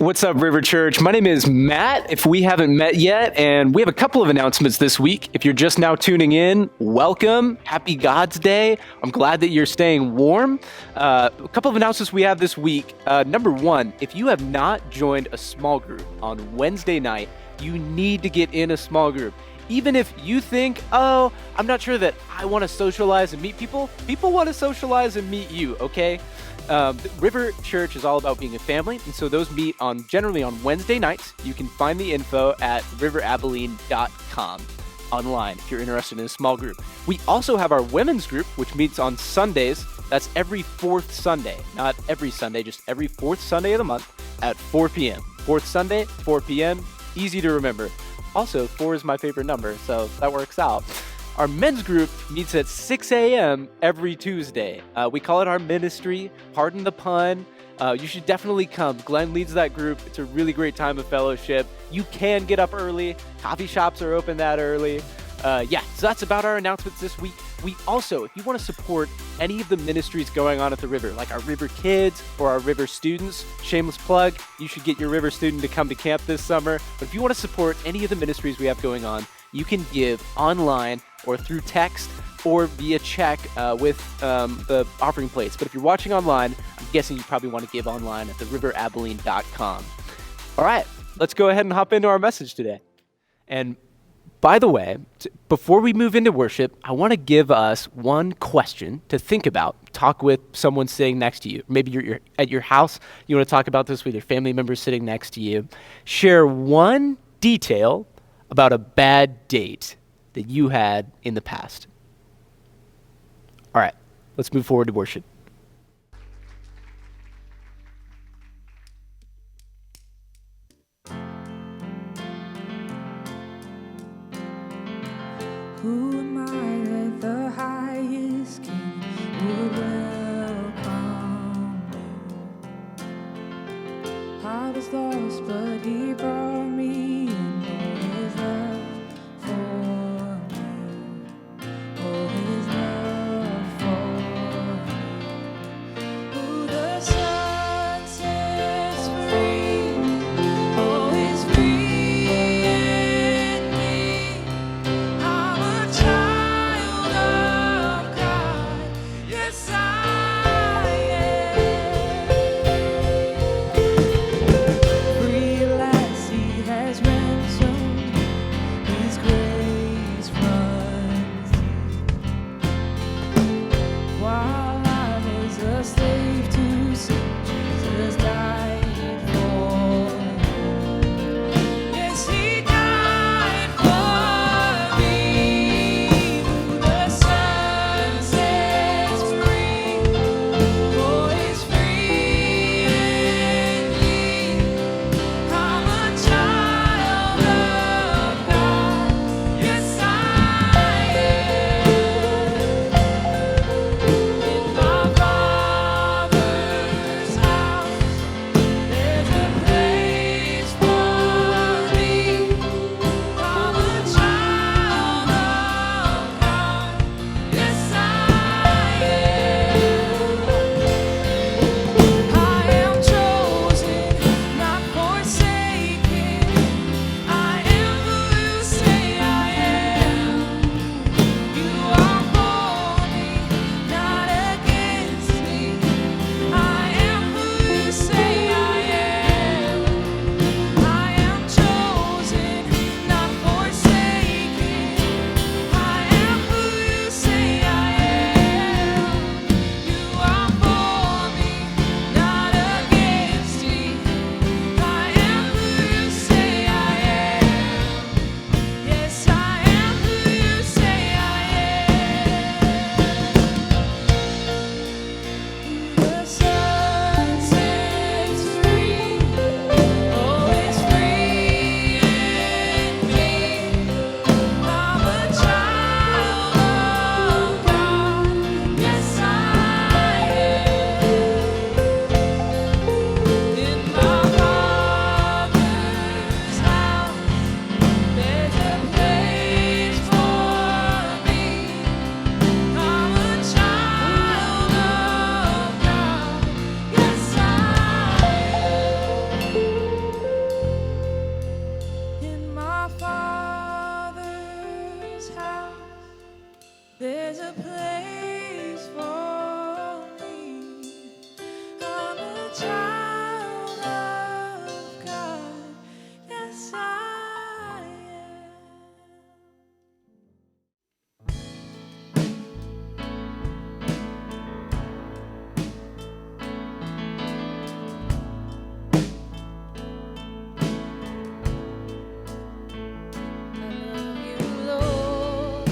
What's up, River Church? My name is Matt, if we haven't met yet, and we have a couple of announcements this week. If you're just now tuning in, welcome. Happy God's Day. I'm glad that you're staying warm. A couple of announcements we have this week. Number one, if you have not joined a small group on Wednesday night, you need to get in a small group. Even if you think, oh, I'm not sure that I want to socialize and meet people, people want to socialize and meet you, okay? River Church is all about being a family, and so those meet generally on Wednesday nights. You can find the info at riverabilene.com online if you're interested in a small group. We also have our women's group, which meets on Sundays. That's every fourth Sunday, not every Sunday, just every fourth Sunday of the month at 4 p.m. Fourth Sunday, 4 p.m., easy to remember. Also, 4 is my favorite number, so that works out. Our men's group meets at 6 a.m. every Tuesday. We call it our ministry, pardon the pun. You should definitely come. Glenn leads that group. It's a really great time of fellowship. You can get up early. Coffee shops are open that early. So that's about our announcements this week. We also, if you want to support any of the ministries going on at the River, like our River Kids or our River Students, shameless plug, you should get your River student to come to camp this summer. But if you want to support any of the ministries we have going on, you can give online or through text or via check with the offering plates. But if you're watching online, I'm guessing you probably want to give online at theriverabilene.com. All right, let's go ahead and hop into our message today. And by the way, before we move into worship, I want to give us one question to think about. Talk with someone sitting next to you. Maybe you're at your house. You want to talk about this with your family members sitting next to you. Share one detail about a bad date that you had in the past. All right, let's move forward to worship. Who am I that the highest king would welcome me? I was lost, but he brought me in. Oh, his love for me. Oh, his love for me. Who the sun sets free. Oh, he's free indeed. I'm a child. a place for me. I'm a child of God. Yes, I am. I love you, Lord.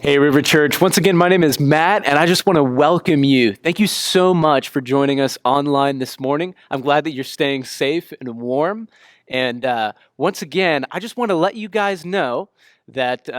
Hey, River Church. Once again, my name is Matt, and I just want to welcome you. Thank you so much for joining us online this morning. I'm glad that you're staying safe and warm. And once again, I just want to let you guys know that,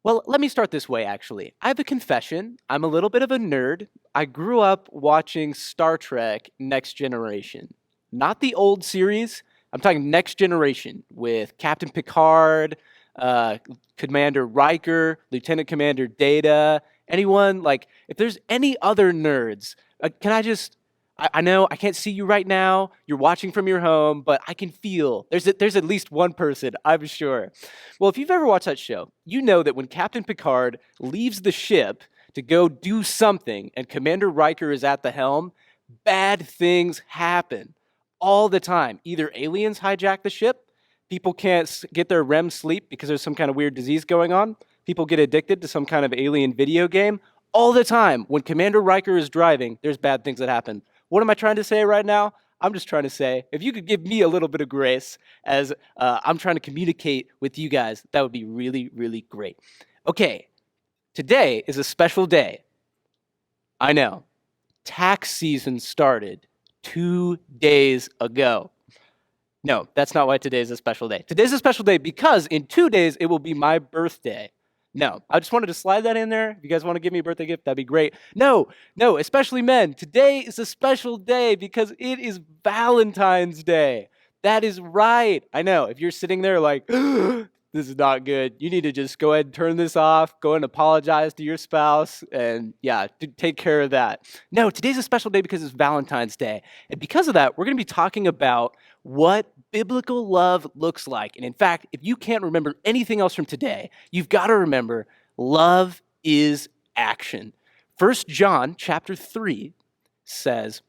well, let me start this way, actually. I have a confession. I'm a little bit of a nerd. I grew up watching Star Trek Next Generation, not the old series. I'm talking Next Generation with Captain Picard, uh, Commander Riker, Lieutenant Commander Data, anyone like if there's any other nerds, can I just I know I can't see you right now. You're watching from your home, but I can feel there's at least one person, I'm sure. Well, if you've ever watched that show, you know that when Captain Picard leaves the ship to go do something and Commander Riker is at the helm, bad things happen all the time. Either aliens hijack the ship, people can't get their REM sleep because there's some kind of weird disease going on, people get addicted to some kind of alien video game. All the time, when Commander Riker is driving, there's bad things that happen. What am I trying to say right now? I'm just trying to say, if you could give me a little bit of grace as I'm trying to communicate with you guys, that would be really, really great. Okay, today is a special day. I know. Tax season started 2 days ago. No, that's not why today's a special day. Today's a special day because in 2 days it will be my birthday. No, I just wanted to slide that in there. If you guys want to give me a birthday gift, that'd be great. No, especially men. Today is a special day because it is Valentine's Day. That is right. I know. If you're sitting there like, this is not good, you need to just go ahead and turn this off, go and apologize to your spouse, and yeah, take care of that. No, today's a special day because it's Valentine's Day. And because of that, we're going to be talking about what biblical love looks like. And in fact, if you can't remember anything else from today, you've got to remember love is action. 1 John chapter 3 says,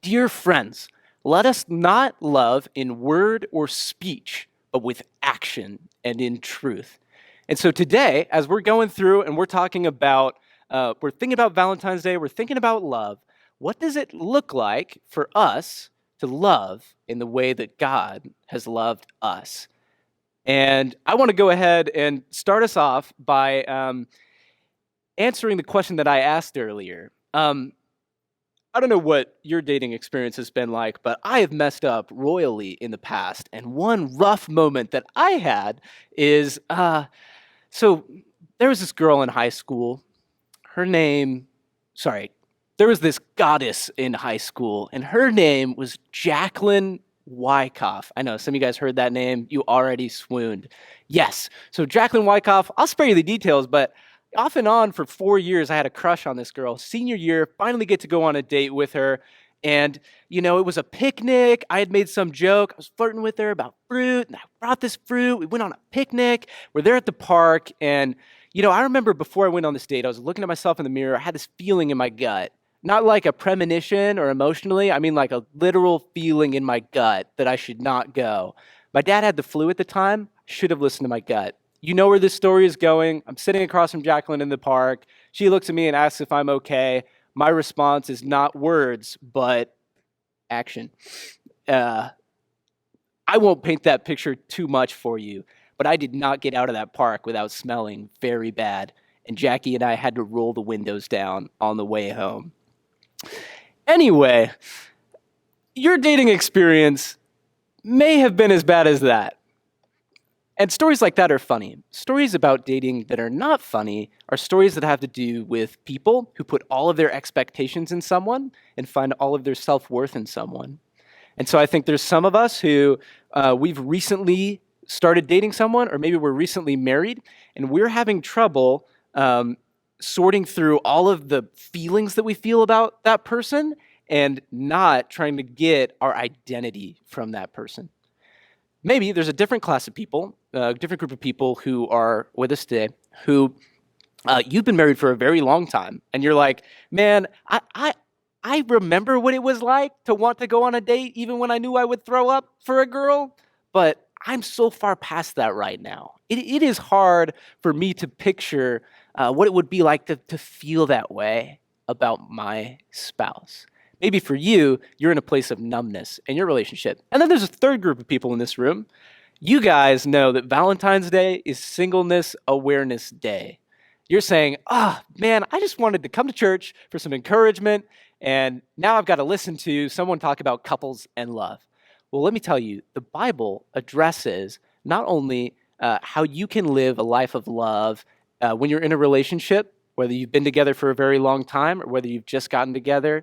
"Dear friends, let us not love in word or speech, but with action and in truth." And so today, as we're going through and we're talking about, we're thinking about Valentine's Day, we're thinking about love, what does it look like for us to love in the way that God has loved us? And I want to go ahead and start us off by answering the question that I asked earlier. I don't know what your dating experience has been like, but I have messed up royally in the past. And one rough moment that I had is so there was this girl in high school. There was this goddess in high school, and her name was Jacqueline Wyckoff. I know some of you guys heard that name. You already swooned. Yes. So Jacqueline Wyckoff, I'll spare you the details, but off and on for 4 years, I had a crush on this girl. Senior year, finally get to go on a date with her. And, it was a picnic. I had made some joke. I was flirting with her about fruit, and I brought this fruit. We went on a picnic. We're there at the park. And, I remember before I went on this date, I was looking at myself in the mirror. I had this feeling in my gut, not like a premonition or emotionally. I mean, like a literal feeling in my gut that I should not go. My dad had the flu at the time. I should have listened to my gut. You know where this story is going. I'm sitting across from Jacqueline in the park. She looks at me and asks if I'm okay. My response is not words, but action. I won't paint that picture too much for you, but I did not get out of that park without smelling very bad. And Jackie and I had to roll the windows down on the way home. Anyway, your dating experience may have been as bad as that. And stories like that are funny. Stories about dating that are not funny are stories that have to do with people who put all of their expectations in someone and find all of their self-worth in someone. And so I think there's some of us who we've recently started dating someone, or maybe we're recently married, and we're having trouble sorting through all of the feelings that we feel about that person and not trying to get our identity from that person. Maybe there's a different class of people, a different group of people who are with us today who you've been married for a very long time. And you're like, man, I remember what it was like to want to go on a date even when I knew I would throw up for a girl. But I'm so far past that right now. It is hard for me to picture what it would be like to feel that way about my spouse. Maybe for you, you're in a place of numbness in your relationship. And then there's a third group of people in this room. You guys know that Valentine's Day is Singleness Awareness Day. You're saying, man, I just wanted to come to church for some encouragement, and now I've got to listen to someone talk about couples and love. Well, let me tell you, the Bible addresses not only how you can live a life of love when you're in a relationship, whether you've been together for a very long time or whether you've just gotten together,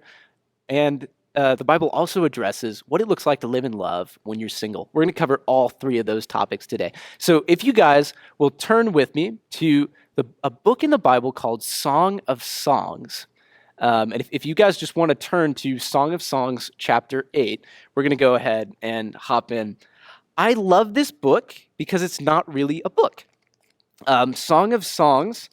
and the Bible also addresses what it looks like to live in love when you're single. We're going to cover all three of those topics today. So if you guys will turn with me to a book in the Bible called Song of Songs. And if you guys just want to turn to Song of Songs, chapter 8, we're going to go ahead and hop in. I love this book because it's not really a book. Song of Songs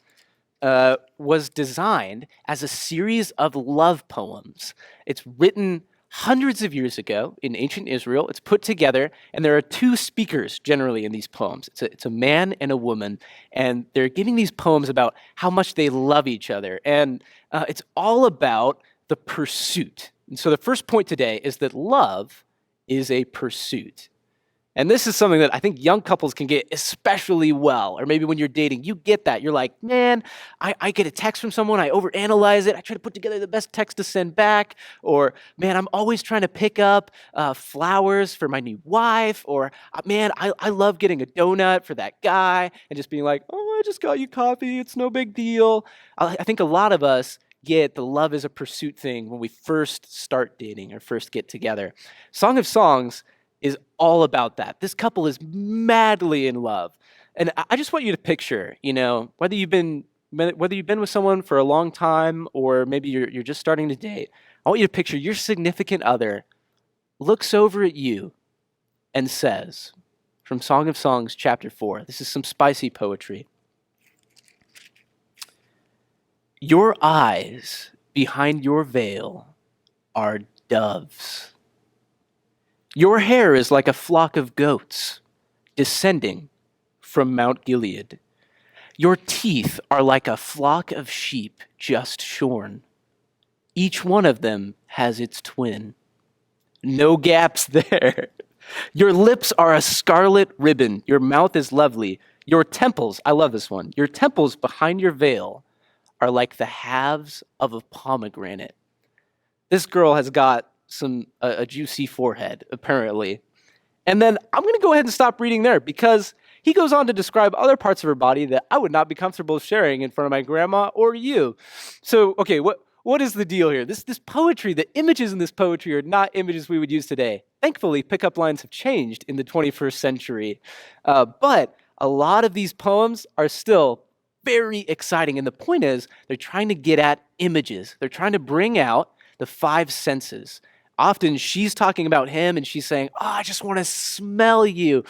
was designed as a series of love poems. It's written hundreds of years ago in ancient Israel. It's put together, and there are two speakers generally in these poems. It's a man and a woman, and they're giving these poems about how much they love each other. And it's all about the pursuit. And so the first point today is that love is a pursuit. And this is something that I think young couples can get especially well. Or maybe when you're dating, you get that. You're like, man, I get a text from someone, I overanalyze it, I try to put together the best text to send back. Or, man, I'm always trying to pick up flowers for my new wife. Or, man, I love getting a donut for that guy and just being like, oh, I just got you coffee, it's no big deal. I think a lot of us get the love is a pursuit thing when we first start dating or first get together. Song of Songs is all about that. This couple is madly in love. And I just want you to picture, whether you've been with someone for a long time or maybe you're just starting to date, I want you to picture your significant other looks over at you and says, from Song of Songs, chapter 4, this is some spicy poetry. Your eyes behind your veil are doves. Your hair is like a flock of goats descending from Mount Gilead. Your teeth are like a flock of sheep just shorn. Each one of them has its twin. No gaps there. Your lips are a scarlet ribbon. Your mouth is lovely. Your temples, I love this one, your temples behind your veil are like the halves of a pomegranate. This girl has got a juicy forehead, apparently. And then I'm going to go ahead and stop reading there because he goes on to describe other parts of her body that I would not be comfortable sharing in front of my grandma or you. So, okay, what is the deal here? This poetry, the images in this poetry are not images we would use today. Thankfully, pickup lines have changed in the 21st century. But a lot of these poems are still very exciting. And the point is, they're trying to get at images. They're trying to bring out the five senses. Often she's talking about him and she's saying, I just want to smell you.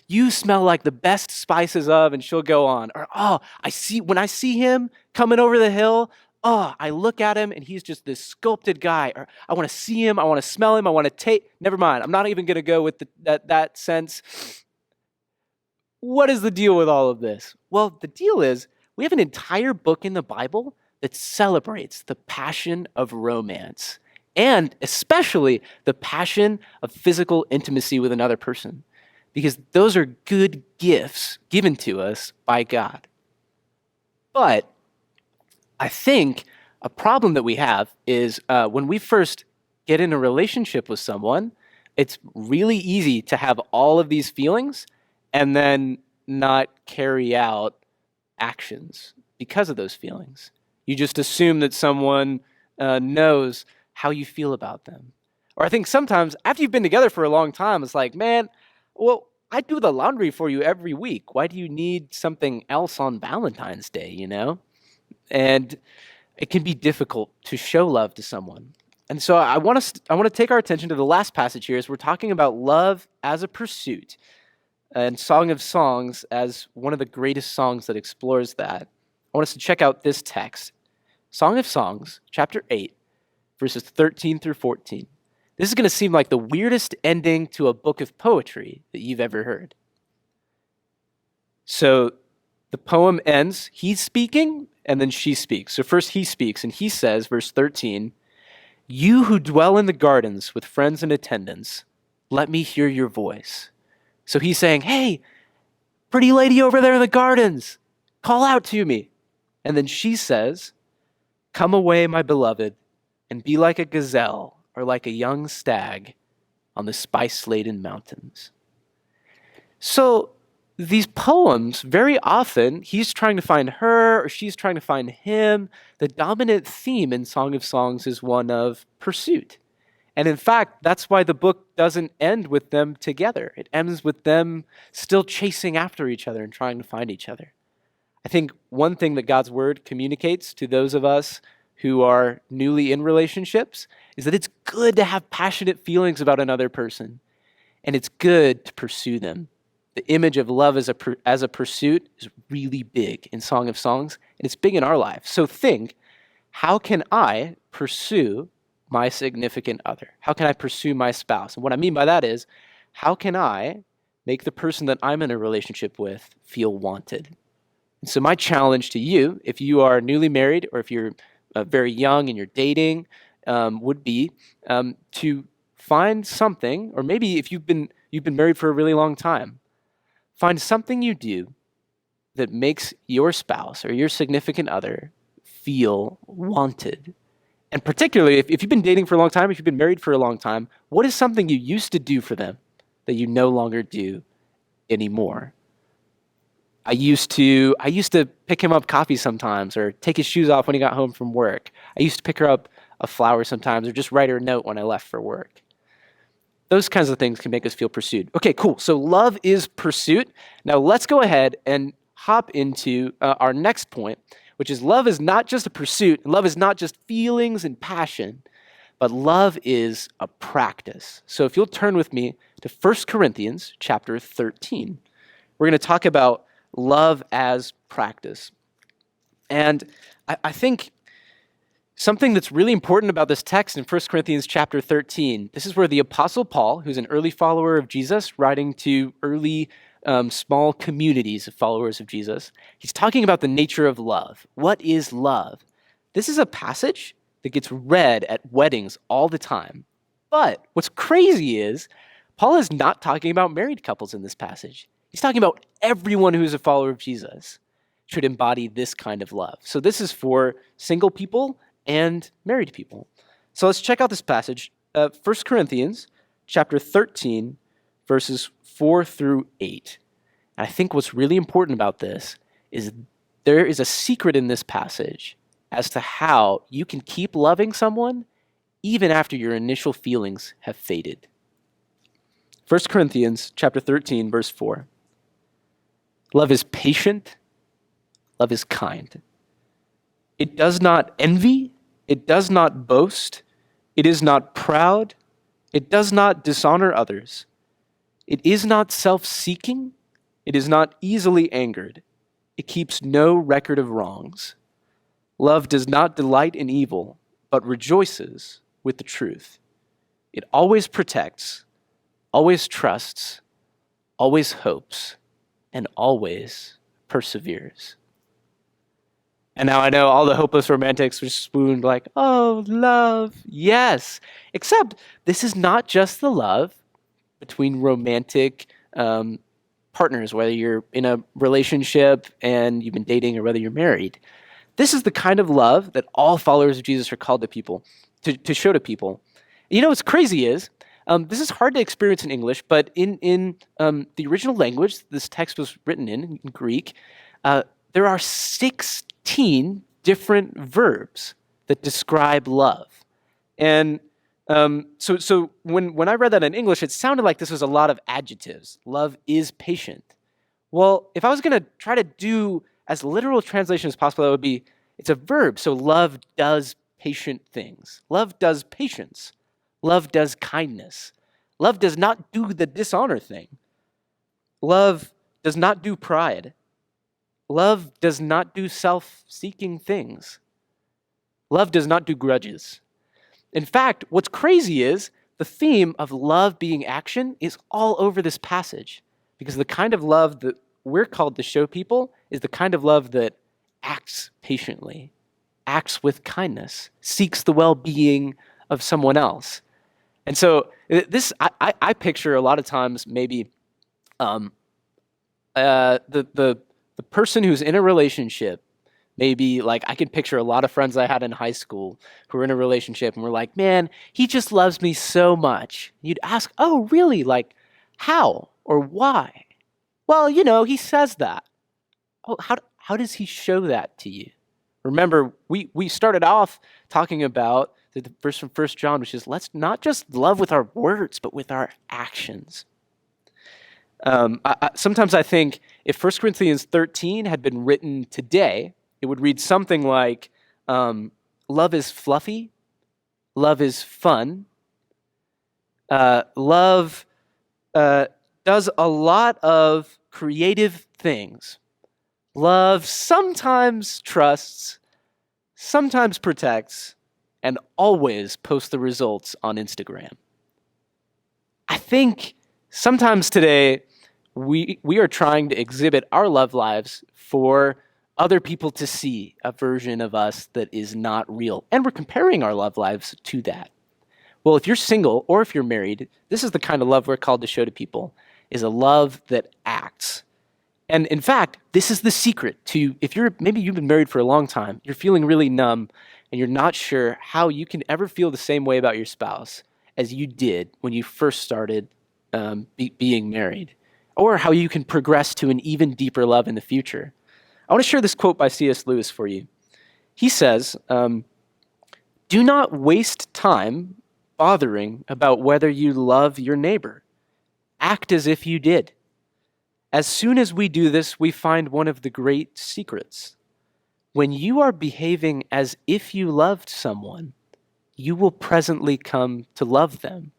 You smell like the best spices of, and she'll go on. Or, when I see him coming over the hill, I look at him and he's just this sculpted guy. Or I want to see him, I want to smell him, I want to take, never mind. I'm not even going to go with that sense. What is the deal with all of this? Well, the deal is we have an entire book in the Bible that celebrates the passion of romance. And especially the passion of physical intimacy with another person, because those are good gifts given to us by God. But I think a problem that we have is when we first get in a relationship with someone, it's really easy to have all of these feelings and then not carry out actions because of those feelings. You just assume that someone knows how you feel about them. Or I think sometimes after you've been together for a long time, it's like, man, well, I do the laundry for you every week. Why do you need something else on Valentine's Day, And it can be difficult to show love to someone. And so I want to take our attention to the last passage here as we're talking about love as a pursuit and Song of Songs as one of the greatest songs that explores that. I want us to check out this text. Song of Songs, chapter 8, verses 13 through 14. This is going to seem like the weirdest ending to a book of poetry that you've ever heard. So the poem ends, he's speaking, and then she speaks. So first he speaks, and he says, verse 13, "You who dwell in the gardens with friends and attendants, let me hear your voice." So he's saying, hey, pretty lady over there in the gardens, call out to me. And then she says, "Come away, my beloved, and be like a gazelle or like a young stag on the spice-laden mountains." So these poems, very often, he's trying to find her or she's trying to find him. The dominant theme in Song of Songs is one of pursuit. And in fact, that's why the book doesn't end with them together. It ends with them still chasing after each other and trying to find each other. I think one thing that God's word communicates to those of us who are newly in relationships is that it's good to have passionate feelings about another person, and it's good to pursue them. The image of love as a pursuit is really big in Song of Songs, and it's big in our lives. So think, how can I pursue my significant other? How can I pursue my spouse? And what I mean by that is, how can I make the person that I'm in a relationship with feel wanted? And so my challenge to you, if you are newly married or if you're very young and you're dating, would be to find something, or maybe if you've been married for a really long time, find something you do that makes your spouse or your significant other feel wanted. And particularly if you've been dating for a long time, if you've been married for a long time, what is something you used to do for them that you no longer do anymore? I used to pick him up coffee sometimes, or take his shoes off when he got home from work. I used to pick her up a flower sometimes, or just write her a note when I left for work. Those kinds of things can make us feel pursued. Okay, cool. So love is pursuit. Now let's go ahead and hop into our next point, which is love is not just a pursuit. Love is not just feelings and passion, but love is a practice. So if you'll turn with me to 1 Corinthians chapter 13, we're going to talk about love as practice. And I think something that's really important about this text in 1 Corinthians chapter 13, this is where the Apostle Paul, who's an early follower of Jesus, writing to early small communities of followers of Jesus, he's talking about the nature of love. What is love? This is a passage that gets read at weddings all the time. But what's crazy is Paul is not talking about married couples in this passage. He's talking about everyone who's a follower of Jesus should embody this kind of love. So this is for single people and married people. So let's check out this passage, 1 Corinthians chapter 13, verses 4 through 8. And I think what's really important about this is there is a secret in this passage as to how you can keep loving someone even after your initial feelings have faded. 1 Corinthians chapter 13, verse 4. Love is patient. Love is kind. It does not envy. It does not boast. It is not proud. It does not dishonor others. It is not self-seeking. It is not easily angered. It keeps no record of wrongs. Love does not delight in evil, but rejoices with the truth. It always protects, always trusts, always hopes, and always perseveres. And now I know all the hopeless romantics were swooned like, oh, love, yes. Except this is not just the love between romantic partners, whether you're in a relationship and you've been dating or whether you're married. This is the kind of love that all followers of Jesus are called to people, to show to people. You know what's crazy is, this is hard to experience in English, but in the original language this text was written in Greek, there are 16 different verbs that describe love. And so when I read that in English, it sounded like this was a lot of adjectives. Love is patient. Well, if I was going to try to do as literal translation as possible, that would be, it's a verb. So love does patient things. Love does patience. Love does kindness. Love does not do the dishonor thing. Love does not do pride. Love does not do self-seeking things. Love does not do grudges. In fact, what's crazy is the theme of love being action is all over this passage, because the kind of love that we're called to show people is the kind of love that acts patiently, acts with kindness, seeks the well-being of someone else. And so this, I picture a lot of times maybe the person who's in a relationship Maybe like I can picture a lot of friends I had in high school who were in a relationship and were like, man, he just loves me so much. You'd ask, oh, really? Like, how or why? Well, he says that. Oh, how does he show that to you? Remember, we started off talking about the verse from First John, which is let's not just love with our words, but with our actions. Sometimes I think if 1 Corinthians 13 had been written today, it would read something like, love is fluffy, love is fun, love does a lot of creative things. Love sometimes trusts, sometimes protects, and always posts the results on Instagram. I think sometimes today we are trying to exhibit our love lives for other people to see a version of us that is not real. And we're comparing our love lives to that. Well, if you're single or if you're married, this is the kind of love we're called to show to people, is a love that acts. And in fact, this is the secret to, maybe you've been married for a long time, you're feeling really numb, and you're not sure how you can ever feel the same way about your spouse as you did when you first started being married, or how you can progress to an even deeper love in the future. I want to share this quote by C.S. Lewis for you. He says, do not waste time bothering about whether you love your neighbor. Act as if you did. As soon as we do this, we find one of the great secrets. When you are behaving as if you loved someone, you will presently come to love them.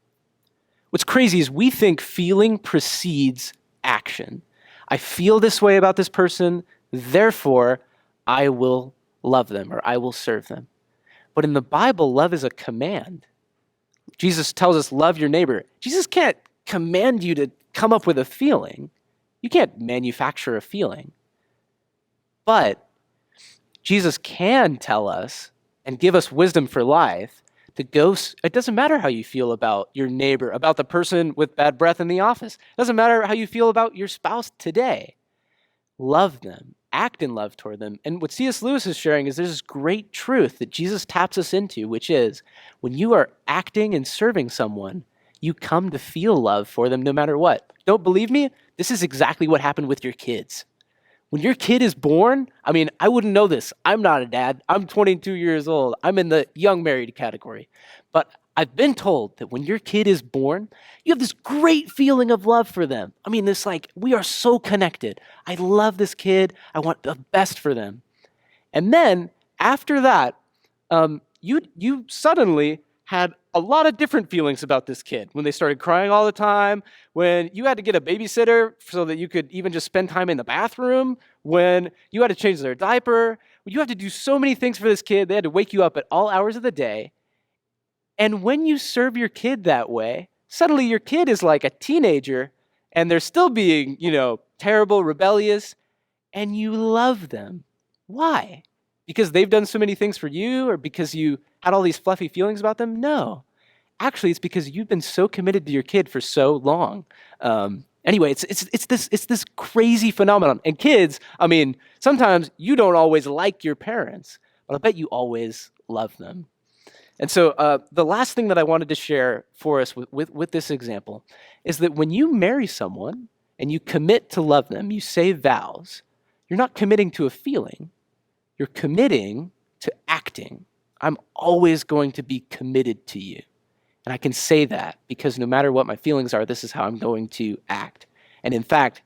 What's crazy is we think feeling precedes action. I feel this way about this person, therefore I will love them or I will serve them. But in the Bible, love is a command. Jesus tells us, love your neighbor. Jesus can't command you to come up with a feeling. You can't manufacture a feeling. But Jesus can tell us and give us wisdom for life to go. It doesn't matter how you feel about your neighbor, about the person with bad breath in the office. It doesn't matter how you feel about your spouse today. Love them. Act in love toward them. And what C.S. Lewis is sharing is there's this great truth that Jesus taps us into, which is when you are acting and serving someone, you come to feel love for them no matter what. Don't believe me? This is exactly what happened with your kids. When your kid is born, I wouldn't know this. I'm not a dad. I'm 22 years old. I'm in the young married category. But I've been told that when your kid is born, you have this great feeling of love for them. This we are so connected. I love this kid. I want the best for them. And then after that, you suddenly had a lot of different feelings about this kid. When they started crying all the time, when you had to get a babysitter so that you could even just spend time in the bathroom, when you had to change their diaper, when you had to do so many things for this kid, they had to wake you up at all hours of the day. And when you serve your kid that way, suddenly your kid is like a teenager and they're still being, terrible, rebellious, and you love them. Why? Because they've done so many things for you or because you had all these fluffy feelings about them? No. Actually, it's because you've been so committed to your kid for so long. Anyway, it's this crazy phenomenon. And kids, sometimes you don't always like your parents, but I bet you always love them. And so the last thing that I wanted to share for us with this example is that when you marry someone and you commit to love them, you say vows, you're not committing to a feeling, you're committing to acting. I'm always going to be committed to you. And I can say that because no matter what my feelings are, this is how I'm going to act. And in fact,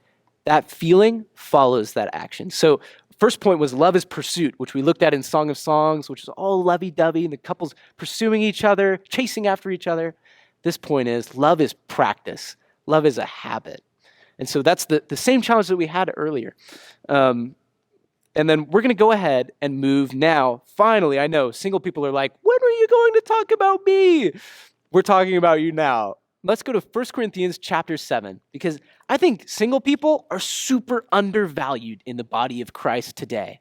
that feeling follows that action. So first point was love is pursuit, which we looked at in Song of Songs, which is all lovey-dovey and the couples pursuing each other, chasing after each other. This point is love is practice. Love is a habit. And so that's the same challenge that we had earlier. And then we're going to go ahead and move now. Finally, I know single people are like, when are you going to talk about me? We're talking about you now. Let's go to 1 Corinthians chapter 7, because I think single people are super undervalued in the body of Christ today.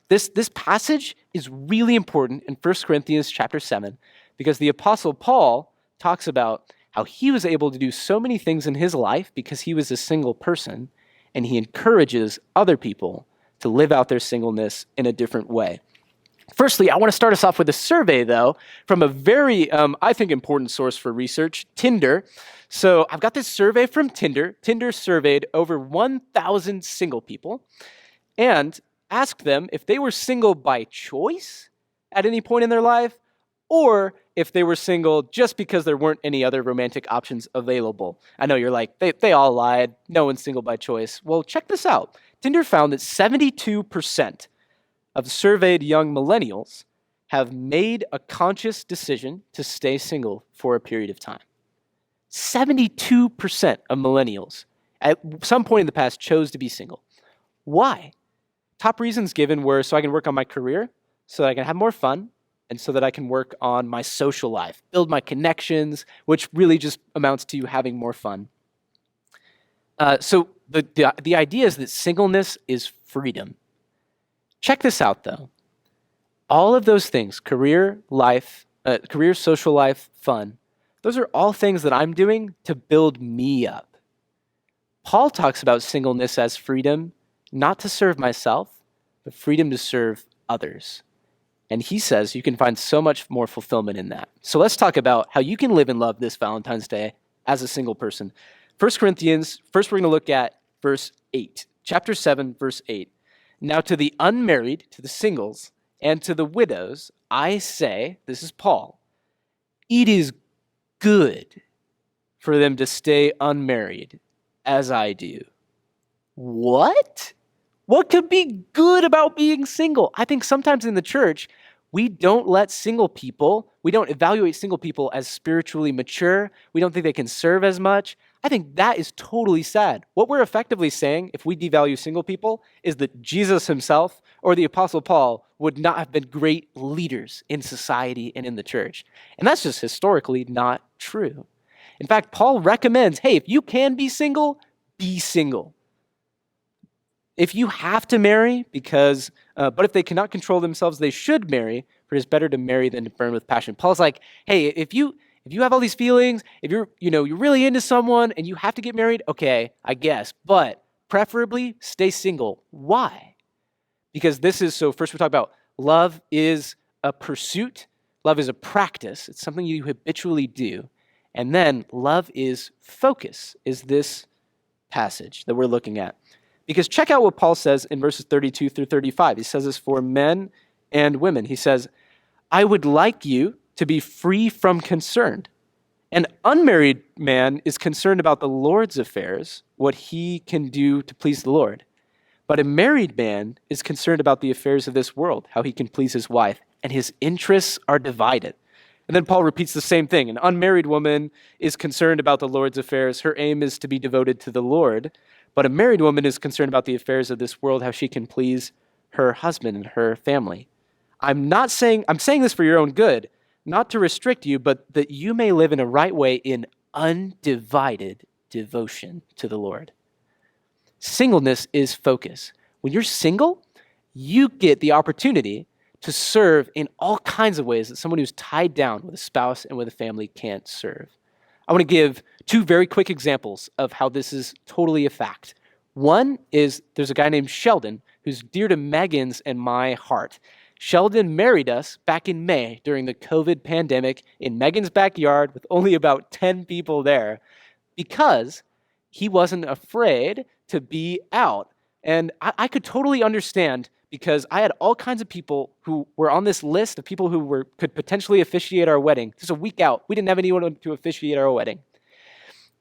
This passage is really important in 1 Corinthians chapter 7, because the Apostle Paul talks about how he was able to do so many things in his life because he was a single person, and he encourages other people to live out their singleness in a different way. Firstly, I want to start us off with a survey, though, from a very, I think, important source for research, Tinder. So I've got this survey from Tinder. Tinder surveyed over 1,000 single people and asked them if they were single by choice at any point in their life, or if they were single just because there weren't any other romantic options available. I know you're like, they all lied. No one's single by choice. Well, check this out. Tinder found that 72% of surveyed young millennials have made a conscious decision to stay single for a period of time. 72% of millennials at some point in the past chose to be single. Why? Top reasons given were so I can work on my career, so that I can have more fun, and so that I can work on my social life, build my connections, which really just amounts to having more fun. So the idea is that singleness is freedom. Check this out, though. All of those things, career, social life, fun, those are all things that I'm doing to build me up. Paul talks about singleness as freedom, not to serve myself, but freedom to serve others. And he says you can find so much more fulfillment in that. So let's talk about how you can live in love this Valentine's Day as a single person. 1 Corinthians, first we're going to look at verse 8, chapter 7, verse 8. Now to the unmarried, to the singles, and to the widows, I say, this is Paul, it is good for them to stay unmarried, as I do. What? What could be good about being single? I think sometimes in the church, we don't evaluate single people as spiritually mature. We don't think they can serve as much. I think that is totally sad. What we're effectively saying, if we devalue single people, is that Jesus himself or the Apostle Paul would not have been great leaders in society and in the church. And that's just historically not true. In fact, Paul recommends, hey, if you can be single, be single. If you have to marry, but if they cannot control themselves, they should marry, for it is better to marry than to burn with passion. Paul's like, hey, if you have all these feelings, if you're really into someone and you have to get married, okay, I guess, but preferably stay single. Why? Because first we talk about love is a pursuit, love is a practice, it's something you habitually do, and then love is focus, is this passage that we're looking at. Because check out what Paul says in verses 32 through 35. He says this for men and women. He says, I would like you to be free from concern. An unmarried man is concerned about the Lord's affairs, what he can do to please the Lord. But a married man is concerned about the affairs of this world, how he can please his wife, and his interests are divided. And then Paul repeats the same thing. An unmarried woman is concerned about the Lord's affairs. Her aim is to be devoted to the Lord. But a married woman is concerned about the affairs of this world, how she can please her husband and her family. I'm saying this for your own good, not to restrict you, but that you may live in a right way in undivided devotion to the Lord. Singleness is focus. When you're single, you get the opportunity to serve in all kinds of ways that someone who's tied down with a spouse and with a family can't serve. I want to give two very quick examples of how this is totally a fact. One is there's a guy named Sheldon who's dear to Megan's and my heart. Sheldon married us back in May during the COVID pandemic in Megan's backyard with only about 10 people there because he wasn't afraid to be out. And I could totally understand because I had all kinds of people who were on this list of people who could potentially officiate our wedding. Just a week out, we didn't have anyone to officiate our wedding.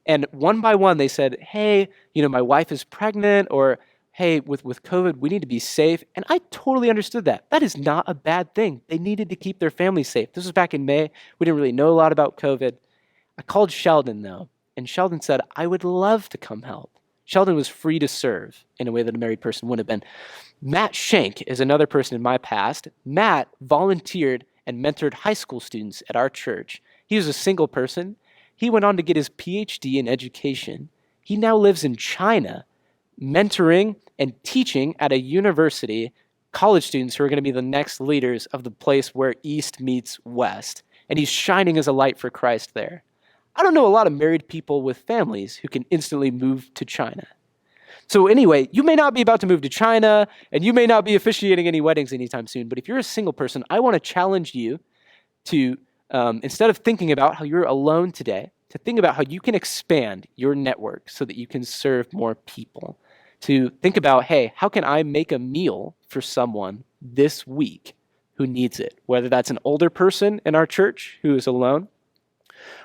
And one by one, they said, hey, my wife is pregnant, or hey, with COVID, we need to be safe. And I totally understood that. That is not a bad thing. They needed to keep their family safe. This was back in May. We didn't really know a lot about COVID. I called Sheldon, though, and Sheldon said, I would love to come help. Sheldon was free to serve in a way that a married person wouldn't have been. Matt Shank is another person in my past. Matt volunteered and mentored high school students at our church. He was a single person. He went on to get his PhD in education. He now lives in China, mentoring and teaching at a university college students who are going to be the next leaders of the place where East meets West. And he's shining as a light for Christ there. I don't know a lot of married people with families who can instantly move to China. So anyway, you may not be about to move to China, and you may not be officiating any weddings anytime soon, but if you're a single person, I want to challenge you to, instead of thinking about how you're alone today, to think about how you can expand your network so that you can serve more people. To think about, hey, how can I make a meal for someone this week who needs it? Whether that's an older person in our church who is alone,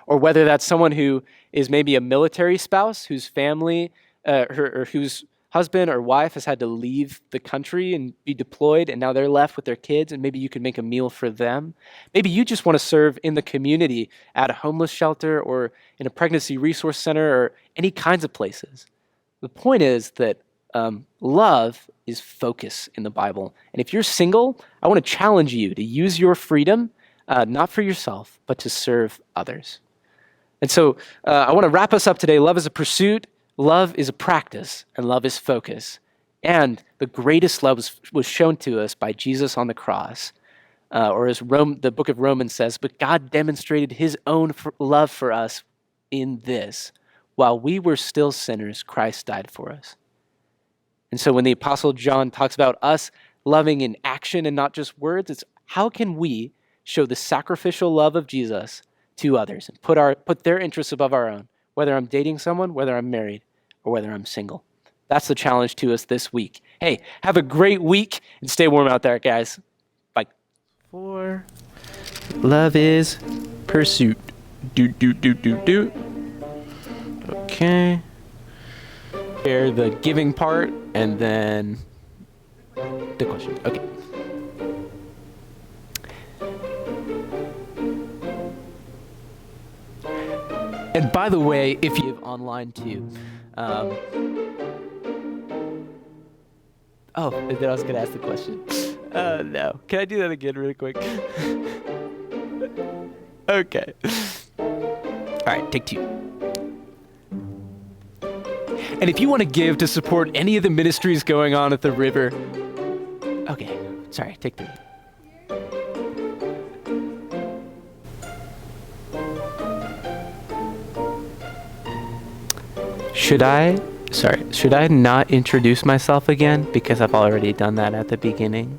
or whether that's someone who is maybe a military spouse whose family, or whose husband or wife has had to leave the country and be deployed, and now they're left with their kids, and maybe you can make a meal for them. Maybe you just want to serve in the community at a homeless shelter or in a pregnancy resource center or any kinds of places. The point is that love is focus in the Bible. And if you're single, I want to challenge you to use your freedom, not for yourself, but to serve others. And so I want to wrap us up today. Love is a pursuit, love is a practice, and love is focus. And the greatest love was shown to us by Jesus on the cross. Or as the book of Romans says, but God demonstrated his own love for us in this. While we were still sinners, Christ died for us. And so when the Apostle John talks about us loving in action and not just words, it's how can we show the sacrificial love of Jesus to others and put their interests above our own, whether I'm dating someone, whether I'm married, or whether I'm single. That's the challenge to us this week. Hey, have a great week and stay warm out there, guys. Bye. 4. Love is pursuit. Do. Okay. Share the giving part and then the question. Okay. And by the way, if you have online too, then I was going to ask the question. No. Can I do that again really quick? Okay. All right, take 2. And if you want to give to support any of the ministries going on at the river, okay, sorry, take 3. Should I not introduce myself again? Because I've already done that at the beginning.